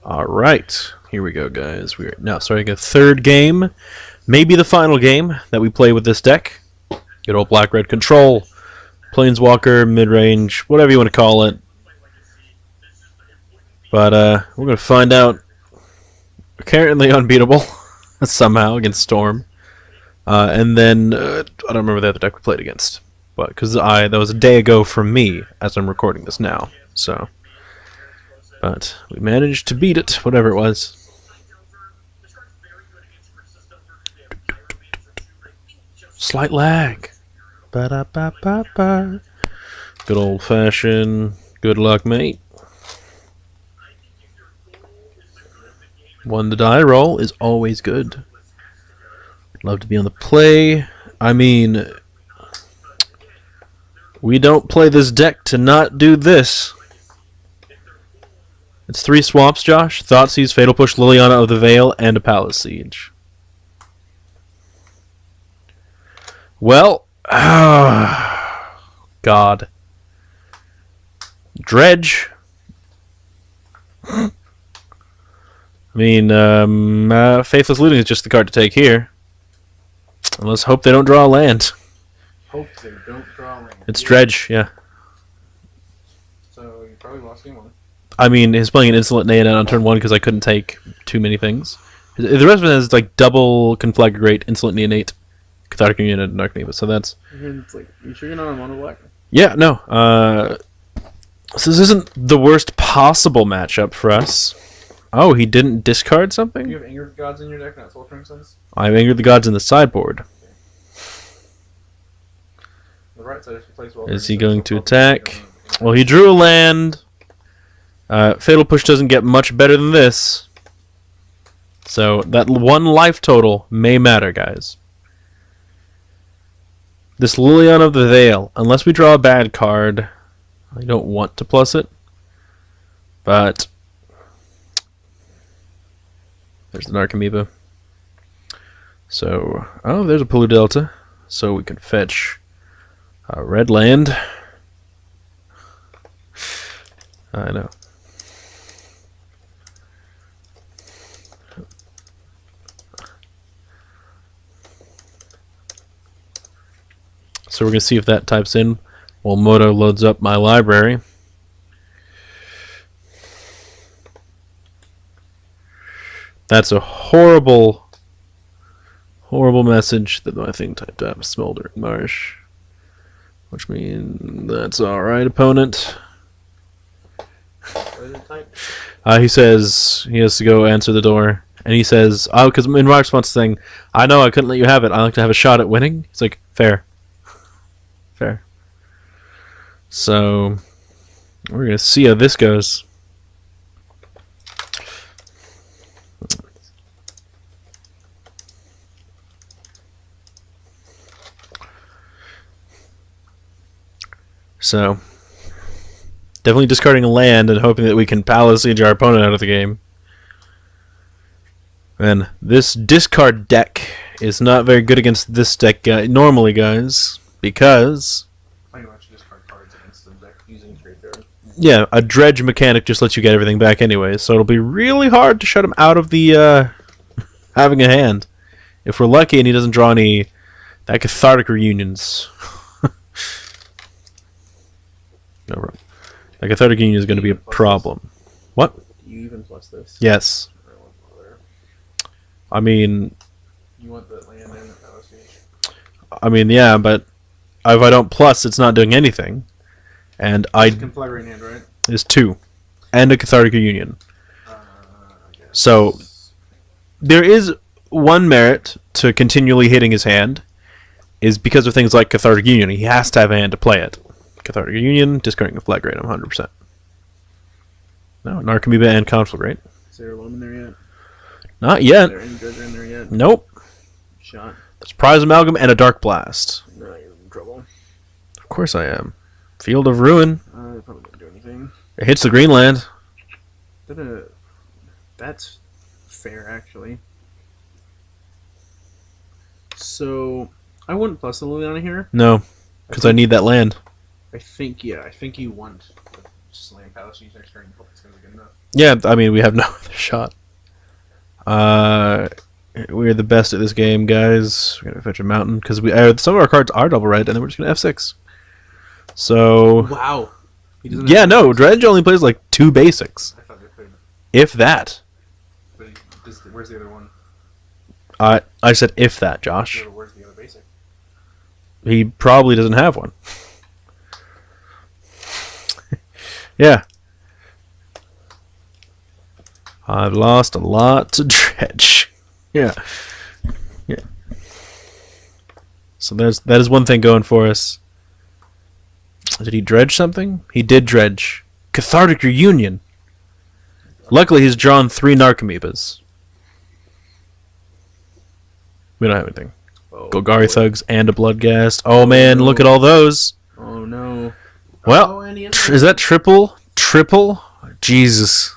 Alright, here we go, guys. We're now starting a third game, maybe the final game that we play with this deck. Good old black-red control, planeswalker, mid-range, whatever you want to call it. But we're going to find out. We're currently unbeatable, somehow, against Storm. And then, I don't remember the other deck we played against. But, because that was a day ago from me, as I'm recording this now, so... But we managed to beat it, whatever it was. Slight lag. Ba-da-ba-ba-ba. Good old-fashioned good luck, mate. One to die roll is always good. Love to be on the play. I mean, we don't play this deck to not do this. It's 3 swaps, Josh. Thoughtseize, Fatal Push, Liliana of the Veil, and a Palace Siege. Well, God. Dredge. I mean, Faithless Looting is just the card to take here. And let's hope they don't draw a land. Hope they don't draw a land. It's Dredge, yeah. So you probably lost game 1. I mean, he's playing an Insolent Neonet on turn 1 because I couldn't take too many things. The rest of it is like double Conflagrate, Insolent Neonate, Cathartic Union, and Dark Neva, so that's... It's like, you sure you're not on mono black? Yeah, no. So this isn't the worst possible matchup for us. Oh, he didn't discard something? Do you have Anger of the Gods in your deck, not Soul Suns? I have Anger of the Gods in the sideboard. The right side is replaced well. Is he going to attack? Well, he drew a land. Fatal Push doesn't get much better than this. So that 1 life total may matter, guys. This Liliana of the Veil, unless we draw a bad card, I don't want to plus it. But there's the Narcomoeba. So, oh, there's a Pulu Delta. So we can fetch a red land. I know. So we're going to see if that types in while Moto loads up my library. That's a horrible, horrible message that my thing typed up. Smoldering Marsh. Which means that's alright, opponent. He says he has to go answer the door. And he says, oh, because in my response thing, I know I couldn't let you have it. I like to have a shot at winning. It's like, fair. Fair. So, we're going to see how this goes. So, definitely discarding a land and hoping that we can Palace Siege our opponent out of the game. And this discard deck is not very good against this deck normally, guys. Because, Discard cards against the deck using trade card. Yeah, a Dredge mechanic just lets you get everything back anyway, so it'll be really hard to shut him out of the having a hand. If we're lucky and he doesn't draw any that Cathartic Reunions. No, that Cathartic Union is going to be a problem. What? Do you even plus this? Yes. I mean... You want the land and the Palace Siege? I mean, yeah, but if I don't plus, it's not doing anything. And I Conflagrate hand, right? Is 2. And a Cathartic Union. So, there is one merit to continually hitting his hand, is because of things like Cathartic Union. He has to have a hand to play it. Cathartic Union, discarding a Conflagrate, I'm 100%. No, Narcomoeba and Conflagrate. Is there a loam in there yet? Not yet. Is there any Dredger in there yet? Nope. Shot. There's Prize Amalgam and a Dark Blast. No, you're in trouble. Of course I am. Field of Ruin. It probably didn't do anything. It hits the green land. That's fair, actually. So, I wouldn't plus the Liliana here. No, because I need that land. I think you want Just land Palace Siege next turn and hope it's going to be good enough. Yeah, I mean, we have no other shot. We're the best at this game, guys. We're going to fetch a mountain, because some of our cards are double red, and then we're just going to F6. So... Wow. He doesn't Yeah, have no, basics. Dredge only plays like 2 basics. I thought they played. If that. But where's the other one? I said if that, Josh. Where's the other basic? He probably doesn't have one. Yeah. I've lost a lot to Dredge. Yeah. Yeah. So that is one thing going for us. Did he dredge something? He did dredge. Cathartic Reunion. Luckily, he's drawn 3 Narcomoebas. We don't have anything. Oh, Golgari Thugs and a Bloodghast. Oh man, look at all those. Oh no. Well, is that triple? Triple? Jesus.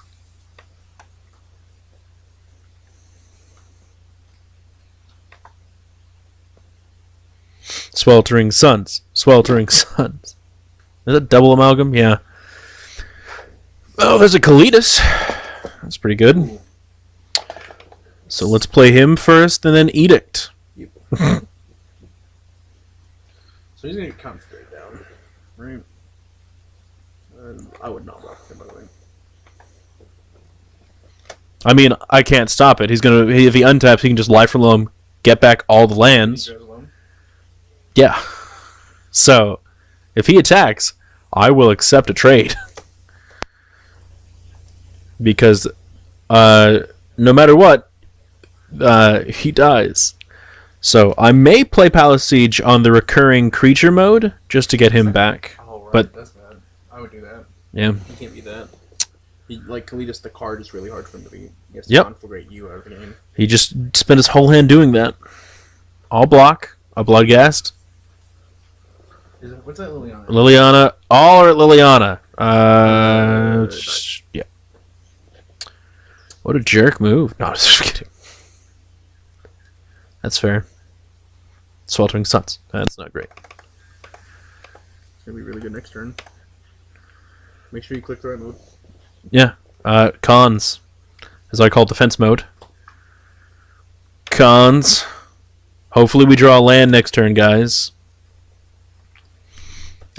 Sweltering Suns. Sweltering Suns. Is that double amalgam? Yeah. Oh, there's a Kalitas. That's pretty good. Ooh. So let's play him first and then Edict. Yep. So he's going to count straight down. Right? I would not block him, by the way. I mean, I can't stop it. He's gonna if he untaps, he can just Life from Loam, get back all the lands. Yeah. So, if he attacks, I will accept a trade. Because no matter what, he dies. So, I may play Palace Siege on the recurring creature mode just to get him back. Oh, right. But That's bad. I would do that. yeah. You can't be that. Like Kalitas, the card is really hard for him to be. He has to Yep. conflagrate you out of the game. He just spent his whole hand doing that. I'll block a Bloodghast. What's that Liliana? Liliana, all are at Liliana. Yeah. What a jerk move. No, just kidding. That's fair. Sweltering Suns. That's not great. It's going to be really good next turn. Make sure you click the right mode. Yeah. Cons. As I call defense mode. Cons. Hopefully we draw a land next turn, guys.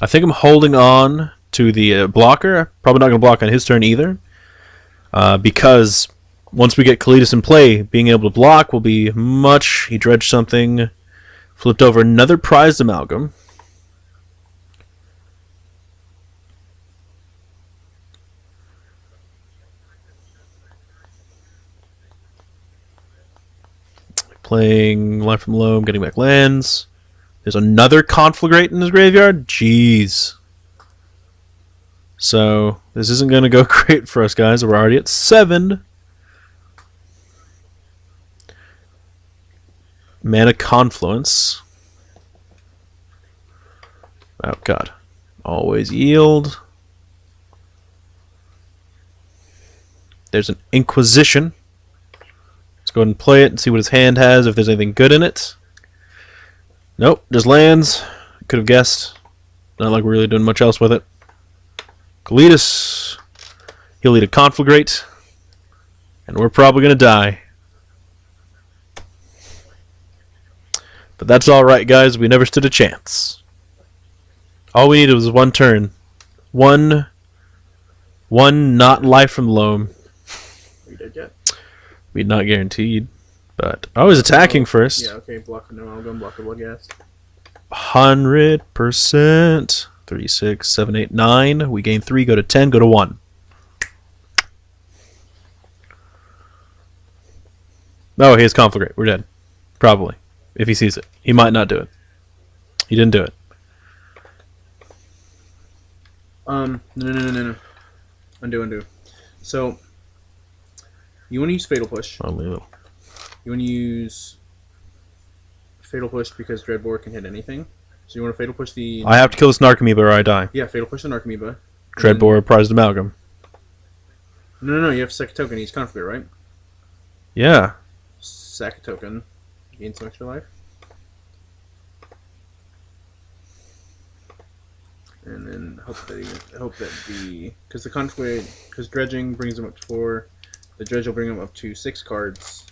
I think I'm holding on to the blocker. Probably not going to block on his turn either. Because once we get Kalitas in play, being able to block will be much. He dredged something. Flipped over another prized amalgam. Playing Life from Loam, getting back lands. There's another Conflagrate in his graveyard? Jeez. So, this isn't going to go great for us, guys. We're already at 7. Mana Confluence. Oh, God. Always yield. There's an Inquisition. Let's go ahead and play it and see what his hand has, if there's anything good in it. Nope, just lands. Could have guessed. Not like we're really doing much else with it. Kalitas. He'll eat a Conflagrate. And we're probably going to die. But that's alright, guys. We never stood a chance. All we needed was one turn. One not Life from Loam. Are you dead yet? We'd not guaranteed. But I was attacking first. Yeah, okay. Block the Amalgam, block the Bloodghast. 100%. 3, 6, 7, 8, 9. We gain 3, go to 10, go to 1. Oh, he has Conflagrate. We're dead. Probably. If he sees it. He might not do it. He didn't do it. No. Undo. So, you want to use Fatal Push. Only a little. You want to use Fatal Push because Dreadbore can hit anything. So you want to Fatal Push the... I have to kill this Narcomoeba or I die. Yeah, Fatal Push the Narcomoeba. Dreadbore, prized amalgam. No, you have to sack a token. He's Conflict, right? Yeah. Sack a token. Gain some extra life. and then hope that because dredging brings him up to 4, the dredge will bring him up to 6 cards.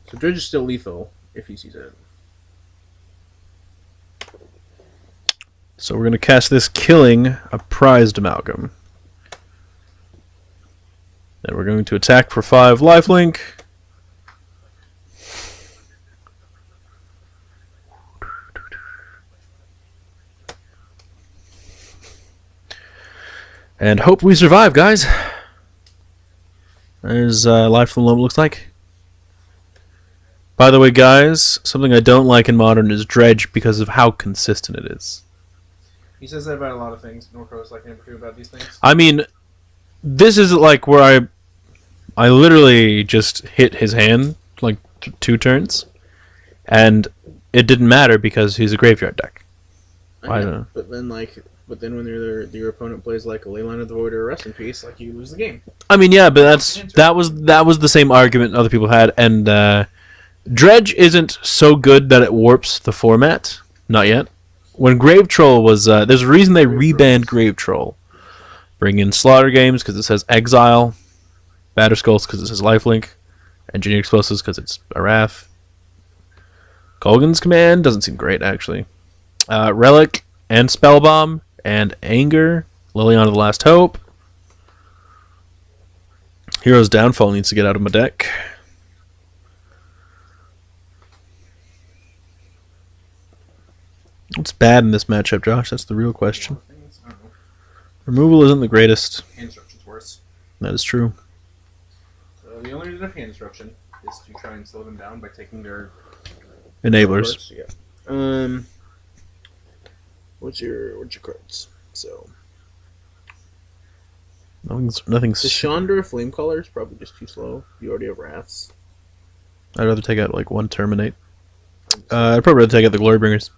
So dredge is still lethal if he sees it. So we're going to cast this, killing a prized amalgam. Then we're going to attack for 5 lifelink. And hope we survive, guys. There's life from the moment looks like. By the way, guys, something I don't like in Modern is Dredge because of how consistent it is. He says that about a lot of things. Norco is like number 2 about these things. I mean, this is like where I literally just hit his hand like 2 turns, and it didn't matter because he's a graveyard deck. I don't know. But then when your opponent plays like a Leyline of the Void or a Rest in Peace, like, you lose the game. I mean, yeah, but that was the same argument other people had, and Dredge isn't so good that it warps the format. Not yet. When Grave Troll was, there's a reason they rebanned Grave Troll. Bring in Slaughter Games because it says Exile, Batter Skulls because it says Lifelink, Engineer Explosives because it's a Wrath. Kolgan's Command doesn't seem great, actually. Relic and Spellbomb and Anger, Liliana the Last Hope. Hero's Downfall needs to get out of my deck. What's bad in this matchup, Josh? That's the real question. Removal isn't the greatest. Hand Disruption's worse. That is true. So the only reason of Hand Disruption is to try and slow them down by taking their Enablers. Yeah. What's your cards? So Nothing's. the Chandra Flamecaller is probably just too slow. You already have Wraths. I'd rather take out like 1 Terminate. I'd probably rather take out the Glorybringers.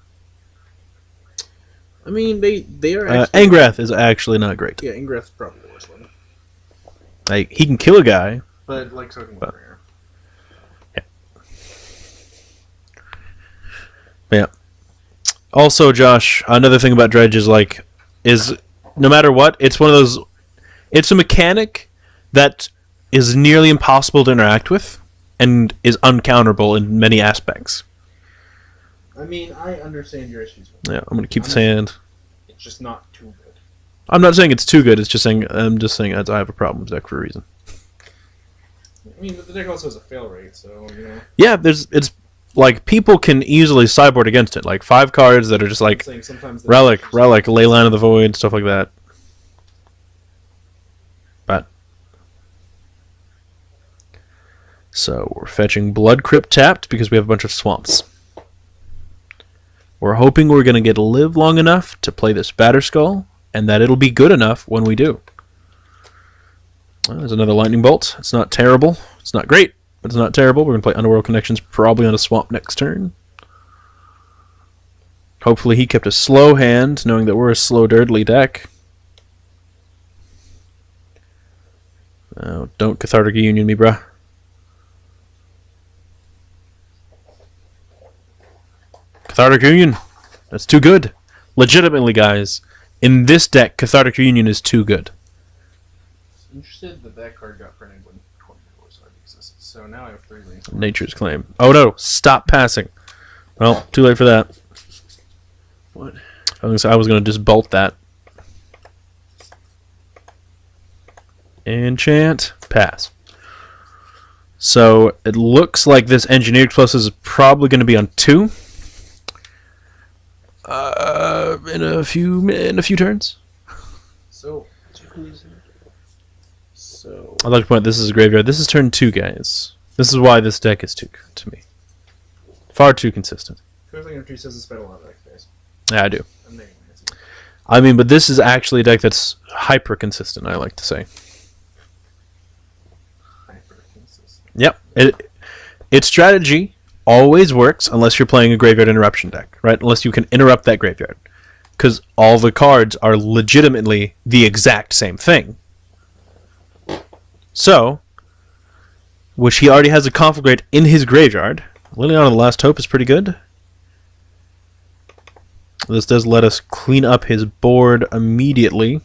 I mean, they are actually... Angrath is actually not great. Yeah, Angrath's probably the worst one. Like, he can kill a guy. But, like, so can Warrior. Yeah. Yeah. Also, Josh, another thing about Dredge is, no matter what, it's one of those... It's a mechanic that is nearly impossible to interact with and is uncounterable in many aspects. I mean, I understand your issues with it. Yeah, I'm going to keep this hand. It's just not too good. I'm not saying it's too good, I'm just saying I have a problem with the deck for a reason. I mean, but the deck also has a fail rate, so, you know... Yeah, it's... Like, people can easily sideboard against it. Like, 5 cards that are just like... Relic, Leyline of the Void, stuff like that. But... So, we're fetching Blood Crypt tapped because we have a bunch of swamps. We're hoping we're going to get live long enough to play this Batter Skull, and that it'll be good enough when we do. Well, there's another Lightning Bolt. It's not terrible. It's not great, but it's not terrible. We're going to play Underworld Connections probably on a swamp next turn. Hopefully he kept a slow hand, knowing that we're a slow, dirtly deck. Oh, don't Cathartic Union me, bruh. Cathartic Union. That's too good. Legitimately, guys. In this deck, Cathartic Union is too good. Interested that card got printed when 24 already existed. So now I have 3 lanes. Nature's Claim. Oh no, stop passing. Well, too late for that. What? I was going to just bolt that. Enchant. Pass. So it looks like this Engineered Plus is probably going to be on 2. In a few turns. So I'd like to point out this is a graveyard. This is turn 2, guys. This is why this deck is too good to me. Far too consistent. First thing Tree says it's been a lot of deck phase. Yeah, I do. I mean, but this is actually a deck that's hyper consistent, I like to say. Hyper consistent. Yep. Its strategy always works unless you're playing a graveyard interruption deck, right? Unless you can interrupt that graveyard. Because all the cards are legitimately the exact same thing. So, which he already has a Conflagrate in his graveyard. Liliana the Last Hope is pretty good. This does let us clean up his board immediately.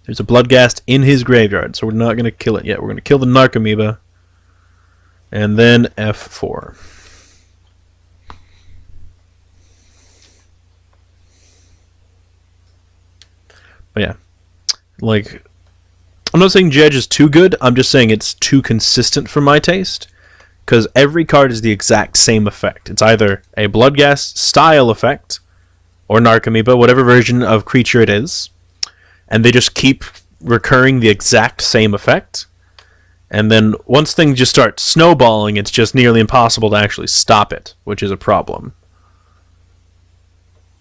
There's a Bloodghast in his graveyard, so we're not going to kill it yet. We're going to kill the Narcomoeba. And then F4. But yeah. Like, I'm not saying Dredge is too good. I'm just saying it's too consistent for my taste. Because every card is the exact same effect. It's either a Bloodghast style effect, or Narcomoeba, whatever version of creature it is. And they just keep recurring the exact same effect. And then once things just start snowballing, it's just nearly impossible to actually stop it, which is a problem.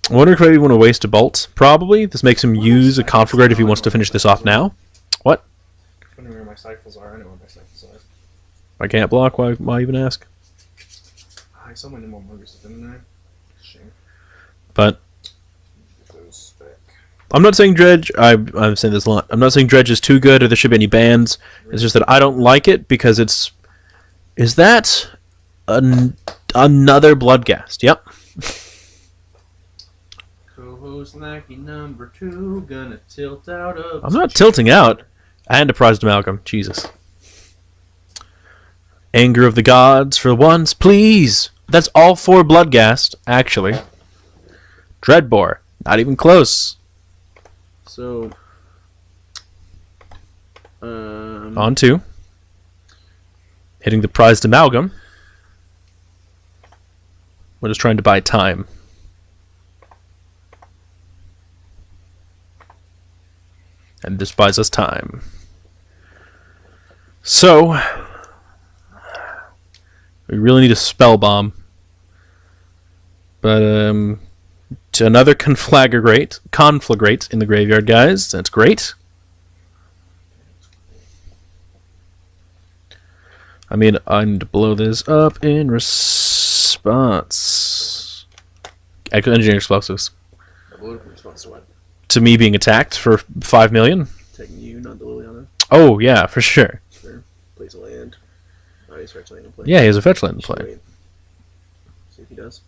I wonder if I want to waste a bolt. Probably. This makes him use a Conflagrate if he wants to finish this off now. What? I don't know where my cycles are. I know where my cycles are. I can't block. Why even ask? I saw my nimble mugers, didn't I? Shame. But I'm not saying Dredge. I'm saying this a lot. I'm not saying Dredge is too good or there should be any bans. It's just that I don't like it because it's. Is that another Bloodghast? Yep. Co-host Lackey number 2 gonna tilt out of. I'm not tilting out. And a prized amalgam. Jesus. Anger of the gods for once, please. That's all 4 Bloodghast, actually. Dreadbore, not even close. So, On 2. Hitting the prized amalgam. We're just trying to buy time. And this buys us time. So, we really need a spell bomb. But, to another conflagrate in the graveyard, guys. That's great. I mean, I need to blow this up in response. Engineering explosives. Response to what? To me being attacked for 5 million. Taking you, not the Liliana. Oh, yeah, for sure. Sure. Plays a land. Oh, he's fetch land in play. Yeah, he has a fetch land in play. Wait. See if he does.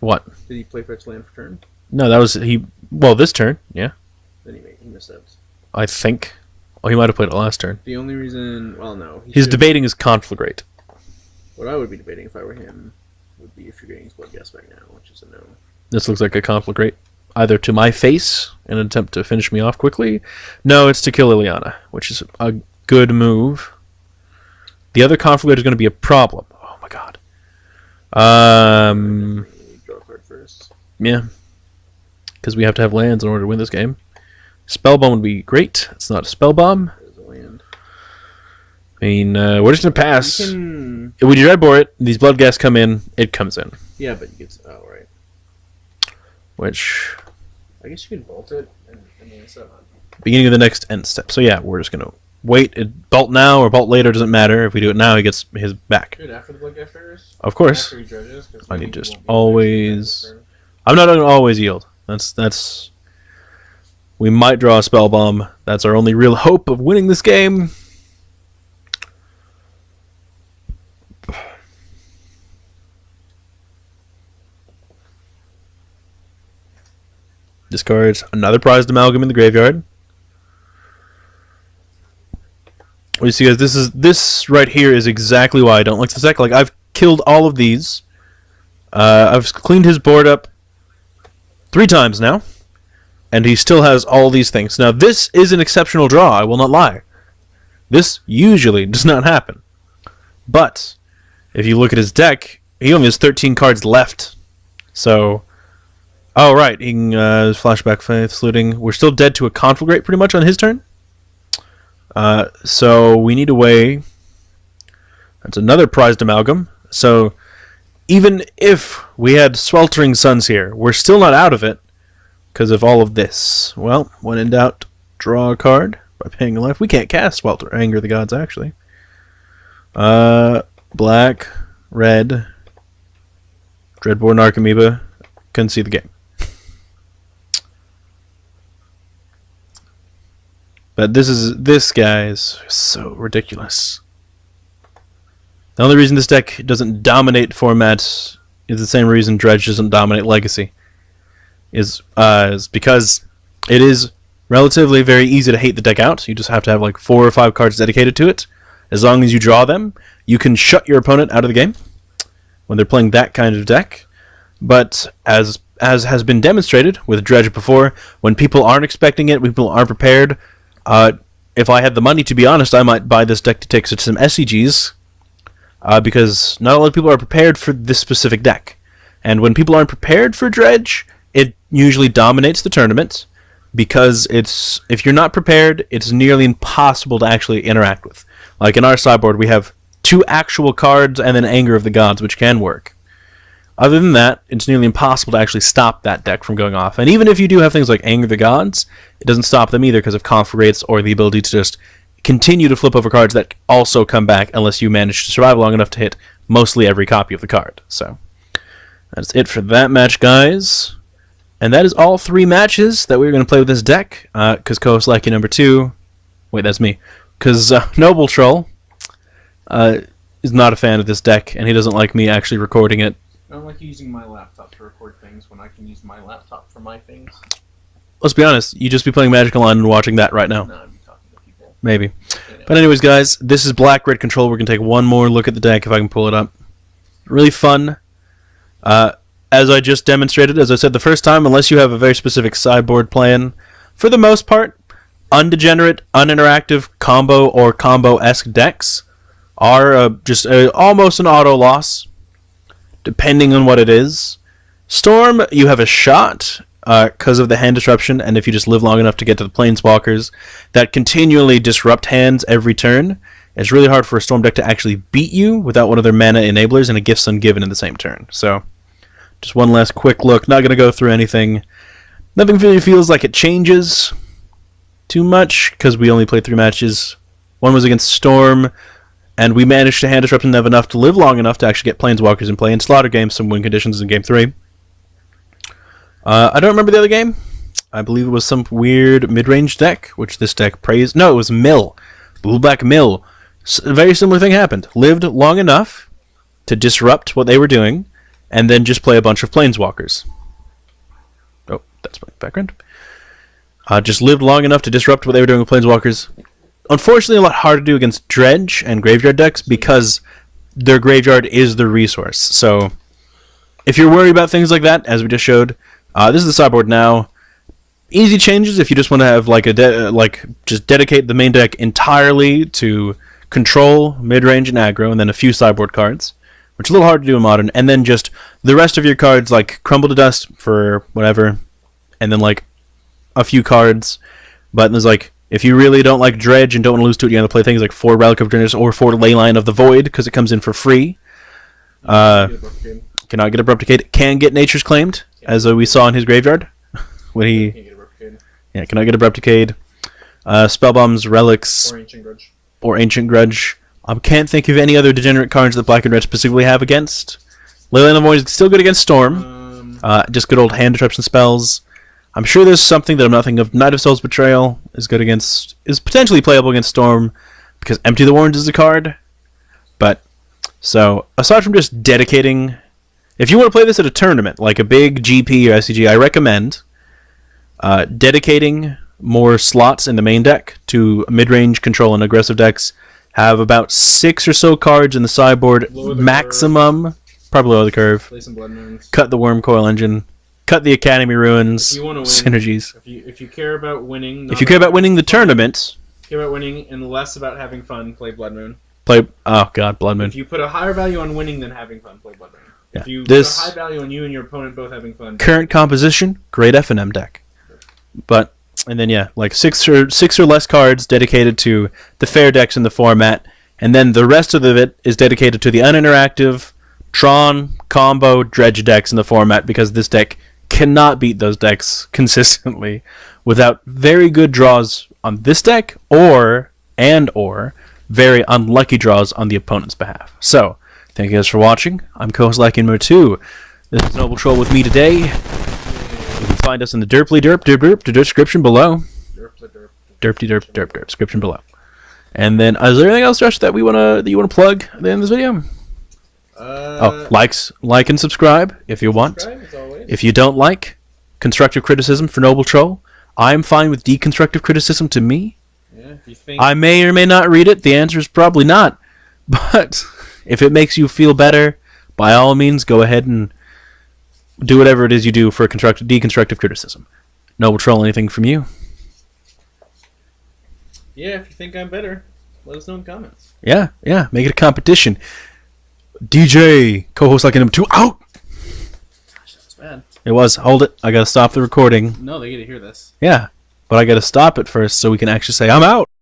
What? Did he play fetch land for turn? No, that was he. Well, this turn, yeah. Then he missed out. I think. Oh, he might have played it last turn. The only reason, well, no. He's debating his conflagrate. What I would be debating if I were him would be if you're getting his Bloodghast back now, which is a no. This looks like a conflagrate. Either to my face in an attempt to finish me off quickly. No, it's to kill Liliana, which is a good move. The other conflagrate is going to be a problem. Oh my god. Draw a card first. Yeah. Because we have to have lands in order to win this game. Spellbomb would be great. It's not a spellbomb. There's a land. I mean, we're just going to pass. Can... When you dreadbore it, these Bloodghasts come in, it comes in. Yeah, but you get... Oh, right. Which... I guess you can bolt it and then it's up. Beginning of the next end step. So yeah, we're just going to wait. Bolt now or bolt later, doesn't matter. If we do it now, he gets his back. Good, after the Bloodghast triggers? Of course. After he dredges, I need to just always... I'm not going to always yield. That's... We might draw a spell bomb. That's our only real hope of winning this game. Discards another prized amalgam in the graveyard. Well, you see, guys, this right here is exactly why I don't like this deck. Like, I've killed all of these. I've cleaned his board up 3 times now. And he still has all these things. Now, this is an exceptional draw, I will not lie. This usually does not happen. But, if you look at his deck, he only has 13 cards left. So, oh, right, he can Flashback Faith, Looting. We're still dead to a Conflagrate pretty much on his turn. So, we need a way. That's another prized amalgam. So, even if we had Sweltering Suns here, we're still not out of it. Because of all of this. Well, when in doubt, draw a card by paying a life. We can't cast Welter, Anger of the Gods, actually. Black, red, Dreadbore, Narcomoeba. Couldn't see the game. But this guy is so ridiculous. The only reason this deck doesn't dominate formats is the same reason Dredge doesn't dominate Legacy. Is because it is relatively very easy to hate the deck out. You just have to have like 4 or 5 cards dedicated to it. As long as you draw them, you can shut your opponent out of the game when they're playing that kind of deck. But as has been demonstrated with Dredge before, when people aren't expecting it, when people aren't prepared, if I had the money, to be honest, I might buy this deck to take some SCGs, because not a lot of people are prepared for this specific deck. And when people aren't prepared for Dredge, it usually dominates the tournament, because if you're not prepared, it's nearly impossible to actually interact with. Like in our sideboard, we have 2 actual cards and then Anger of the Gods, which can work. Other than that, it's nearly impossible to actually stop that deck from going off. And even if you do have things like Anger of the Gods, it doesn't stop them either because of Conflagrates or the ability to just continue to flip over cards that also come back unless you manage to survive long enough to hit mostly every copy of the card. So that's it for that match, guys. And that is all 3 matches that we're going to play with this deck, because co-host Lucky number 2... Wait, that's me. Because Noble Troll is not a fan of this deck, and he doesn't like me actually recording it. I don't like using my laptop to record things when I can use my laptop for my things. Let's be honest, you just be playing Magic Online and watching that right now. No, I'd be talking to people. Maybe. But anyways, guys, this is Black-Red Control. We're going to take one more look at the deck if I can pull it up. Really fun. As I just demonstrated, as I said the first time, unless you have a very specific sideboard plan, for the most part, undegenerate, uninteractive, combo or combo-esque decks are just almost an auto loss, depending on what it is. Storm, you have a shot because of the hand disruption, and if you just live long enough to get to the Planeswalkers that continually disrupt hands every turn, it's really hard for a Storm deck to actually beat you without one of their mana enablers and a Gifts Ungiven in the same turn. So, just one last quick look. Not going to go through anything. Nothing really feels like it changes too much because we only played 3 matches. One was against Storm, and we managed to hand disrupt and have enough to live long enough to actually get Planeswalkers in play and slaughter games some win conditions in Game 3. I don't remember the other game. I believe it was some weird mid-range deck, which this deck praised. No, it was Mill. Blue Black Mill. A very similar thing happened. Lived long enough to disrupt what they were doing, and then just play a bunch of Planeswalkers. Oh, that's my background. Just lived long enough to disrupt what they were doing with Planeswalkers. Unfortunately, a lot harder to do against Dredge and Graveyard decks because their Graveyard is the resource. So, if you're worried about things like that, as we just showed, this is the sideboard now. Easy changes if you just want to have like just dedicate the main deck entirely to control, mid-range, and aggro, and then a few sideboard cards, which is a little hard to do in Modern, and then just the rest of your cards like Crumble to Dust for whatever, and then like a few cards. But there's like, if you really don't like Dredge and don't want to lose to it, you have to play things like 4 Relic of Dreams or 4 Leyline of the Void because it comes in for free. Cannot get Abrupt Decay. Can get Nature's Claimed, as we saw in his graveyard when he cannot get Abrupt Decay. Spellbombs, Relics, or Ancient Grudge. Can't think of any other degenerate cards that Black and Red specifically have against. Leyline of the Void is still good against Storm. Just good old hand disruption spells. I'm sure there's something that I'm not thinking of. Knight of Soul's Betrayal is potentially playable against Storm because Empty the Warrens is a card. But so aside from just dedicating, if you want to play this at a tournament like a big GP or SCG, I recommend dedicating more slots in the main deck to mid-range control and aggressive decks. Have about 6 or so cards in the sideboard maximum. Probably lower the curve. Play some Blood Moons. Cut the Worm Coil Engine. Cut the Academy Ruins. If you want to win, synergies. If you care about winning, if you care about winning the tournament, care about winning and less about having fun, play Blood Moon. Oh god, Blood Moon. If you put a higher value on winning than having fun, play Blood Moon. Yeah. If you put a high value on you and your opponent both having fun. Current composition, great F&M deck. But and then yeah, like 6 or less cards dedicated to the fair decks in the format, and then the rest of it is dedicated to the uninteractive Tron combo Dredge decks in the format because this deck cannot beat those decks consistently without very good draws on this deck or very unlucky draws on the opponent's behalf. So, thank you guys for watching. I'm co-host Lakin number 2. This is Noble Troll with me today. You can find us in the derp description below. Derp description below. And then, is there anything else, Josh, that you wanna plug at the end of this video? Like and subscribe if you want. As always. If you don't like constructive criticism for Noble Troll, I'm fine with deconstructive criticism to me. Yeah, if you think I may or may not read it. The answer is probably not. But if it makes you feel better, by all means, go ahead and do whatever it is you do for deconstructive criticism. Noble Troll, anything from you? Yeah, if you think I'm better, let us know in the comments. Yeah, make it a competition. DJ, co-host like a number 2, out! Gosh, that's bad. It was. Hold it. I gotta stop the recording. No, they get to hear this. Yeah, but I gotta stop it first so we can actually say, I'm out!